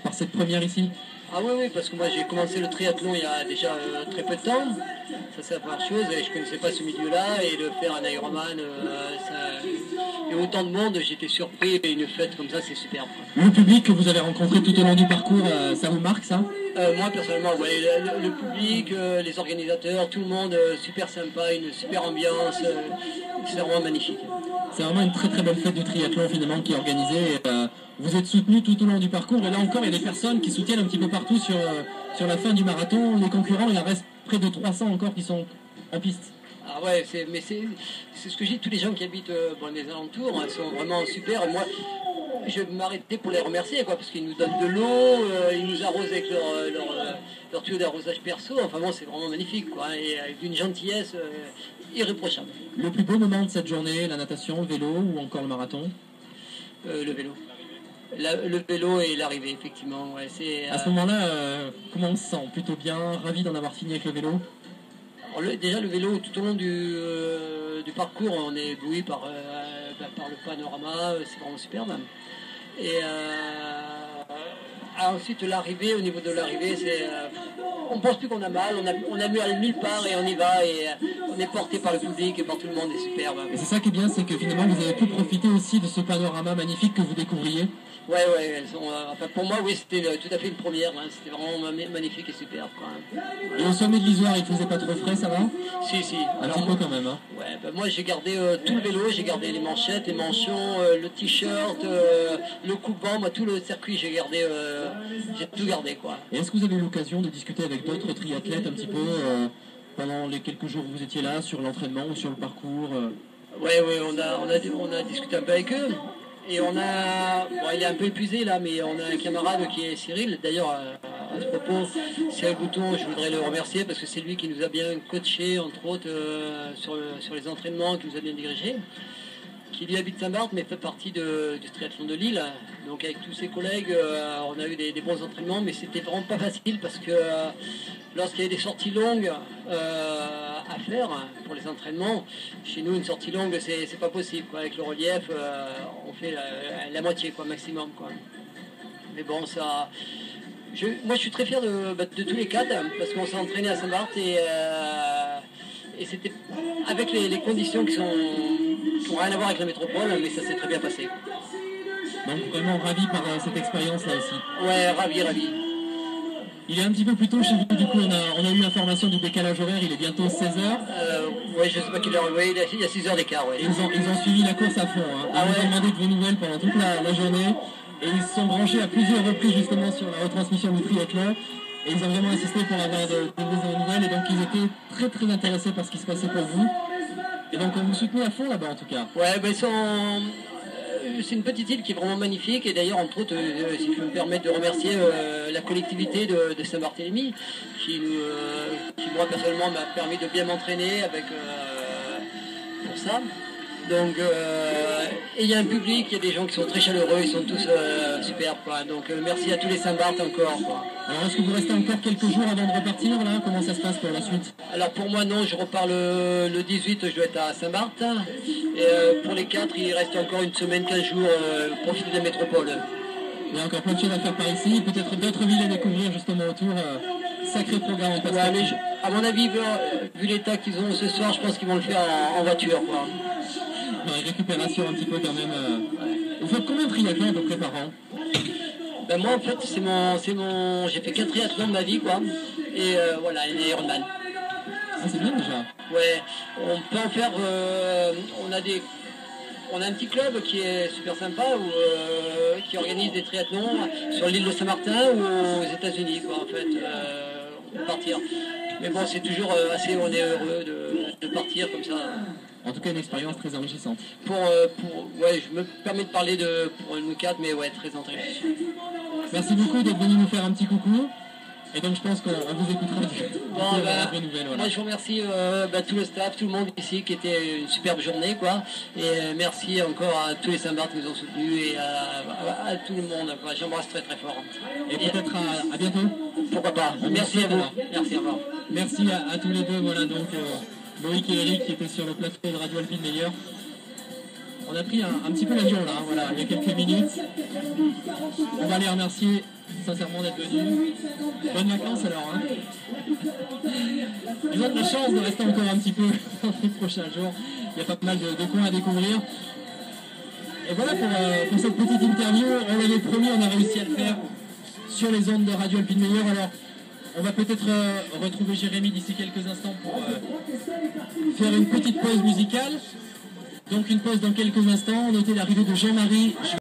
par cette première ici? Ah oui, oui, parce que moi j'ai commencé le triathlon il y a déjà très peu de temps. Ça c'est la première chose, et je ne connaissais pas ce milieu-là, et de faire un Ironman, et autant de monde, j'étais surpris, et une fête comme ça c'est superbe. Le public que vous avez rencontré tout au long du parcours, ça vous marque ça? Moi personnellement, ouais, le public, les organisateurs, tout le monde, super sympa, une super ambiance, c'est vraiment magnifique. C'est vraiment une très très belle fête du triathlon finalement qui est organisée. Vous êtes soutenu tout au long du parcours, et là encore il y a des personnes qui soutiennent un petit peu partout sur la fin du marathon. Les concurrents, il en reste près de 300 encore qui sont en piste. Ah ouais, c'est ce que je dis, tous les gens qui habitent dans les alentours, hein, sont vraiment super. Et moi, je vais m'arrêter pour les remercier, quoi, parce qu'ils nous donnent de l'eau, ils nous arrosent avec leur tuyau d'arrosage perso. Enfin bon, c'est vraiment magnifique, quoi, et avec d'une gentillesse irréprochable. Le plus beau moment de cette journée, la natation, le vélo ou encore le marathon? Le vélo. Le vélo et l'arrivée, effectivement. Ouais, à ce moment-là, comment on se sent? Plutôt bien, ravi d'en avoir fini avec le vélo? Alors déjà, le vélo, tout au long du parcours, on est ébloui par le panorama, c'est vraiment superbe. Et ensuite, l'arrivée, au niveau de l'arrivée, on ne pense plus qu'on a mal, on a mieux à nulle part et on y va, et on est porté par le public et par tout le monde, c'est superbe. Et c'est ça qui est bien, c'est que finalement vous avez pu profiter aussi de ce panorama magnifique que vous découvriez. Ouais, elles sont, enfin, pour moi, oui, c'était tout à fait une première, hein, c'était vraiment magnifique et superbe, quoi. Et au sommet de l'Isoire, il faisait pas trop frais, ça va? Si. Un petit peu quand même, hein. Ouais, moi j'ai gardé tout le vélo, j'ai gardé les manchettes, les manchons, le t-shirt, le coupe-vent, moi tout le circuit j'ai gardé, j'ai tout gardé, quoi. Et est-ce que vous avez eu l'occasion de discuter avec d'autres triathlètes un petit peu pendant les quelques jours où vous étiez là, sur l'entraînement ou sur le parcours? Ouais, on a discuté un peu avec eux. Et on a, bon, il est un peu épuisé là, mais on a un camarade qui est Cyril. D'ailleurs, à ce propos, Cyril Bouton, je voudrais le remercier parce que c'est lui qui nous a bien coaché, entre autres, sur les entraînements, qui nous a bien dirigé. Qui lui habite Saint-Barth, mais fait partie du triathlon de Lille. Donc avec tous ses collègues, on a eu des bons entraînements, mais c'était vraiment pas facile parce que lorsqu'il y a des sorties longues à faire pour les entraînements, chez nous une sortie longue c'est pas possible, quoi. Avec le relief, on fait la moitié, quoi, maximum, quoi. Mais bon, ça. Moi je suis très fier de tous les quatre parce qu'on s'est entraîné à Saint-Barth et c'était avec les conditions qui n'ont rien à voir avec la métropole, mais ça s'est très bien passé. Donc vraiment ravi par cette expérience là aussi. Ouais, ravi. Il est un petit peu plus tôt chez vous, du coup on a eu l'information du décalage horaire, il est bientôt 16h. Ouais, je sais pas quelle heure, ouais, il y a 6 heures d'écart, ouais. Ils ont suivi la course à fond, hein. Ils nous ont demandé de vos nouvelles pendant toute la journée, et ils se sont branchés à plusieurs reprises justement sur la retransmission du triathlon. Et ils ont vraiment insisté pour avoir de nouvelles, et donc ils étaient très très intéressés par ce qui se passait pour vous. Et donc on vous soutenait à fond là-bas en tout cas. Ouais, ben c'est une petite île qui est vraiment magnifique, et d'ailleurs entre autres, si je peux me permettre de remercier la collectivité de Saint-Barthélemy qui moi personnellement m'a permis de bien m'entraîner pour ça. Donc, et il y a un public, il y a des gens qui sont très chaleureux, ils sont tous superbes, quoi. Donc merci à tous les Saint-Barth encore, quoi. Alors est-ce que vous restez encore quelques jours avant de repartir là? Comment ça se passe pour la suite? Alors pour moi non, je repars le 18, je dois être à Saint-Barth. Et pour les 4, il reste encore une semaine, 15 jours, profiter de la métropole. Il y a encore plein de choses à faire par ici, peut-être d'autres villes à découvrir justement autour. Sacré programme en perspective. Ouais, à mon avis, vu l'état qu'ils ont ce soir, je pense qu'ils vont le faire en voiture, quoi. Récupération un petit peu quand même. Vous faites combien de triathlons à peu près par an? Ben moi en fait j'ai fait 4 triathlons de ma vie, quoi. Et voilà, une Ironman. Ah, c'est bien déjà. Ouais, on peut en faire, on a un petit club qui est super sympa qui organise des triathlons sur l'île de Saint-Martin ou aux États-Unis, quoi, en fait. On peut partir. Mais bon, c'est toujours assez, on est heureux de partir comme ça. En tout cas, une expérience très enrichissante. Ouais, je me permets de parler pour nous 4, mais ouais, très enrichissant. Merci beaucoup d'être venu nous faire un petit coucou. Et donc je pense qu'on vous écoutera après nouvelle. Voilà. Moi je vous remercie tout le staff, tout le monde ici, qui était une superbe journée, quoi. Et merci encore à tous les Saint-Barth qui nous ont soutenus et à tout le monde, quoi. J'embrasse très très fort. Et peut-être à bientôt. Pourquoi pas. Merci à vous. Merci, au revoir. Merci à tous les deux. Voilà, donc Loïc et Eric qui étaient sur le plateau de Radio Alpine Meilleur. On a pris un petit peu l'avion là, voilà, il y a quelques minutes. On va les remercier sincèrement d'être venu. Bonnes vacances alors. Hein. Ils ont de la chance de rester encore un petit peu dans les prochains jours. Il y a pas mal de coins à découvrir. Et voilà pour cette petite interview. On l'avait promis, on a réussi à le faire sur les ondes de Radio Alpine Meilleur. Alors, on va peut-être retrouver Jérémy d'ici quelques instants pour faire une petite pause musicale. Donc une pause dans quelques instants. Notez l'arrivée de Jean-Marie.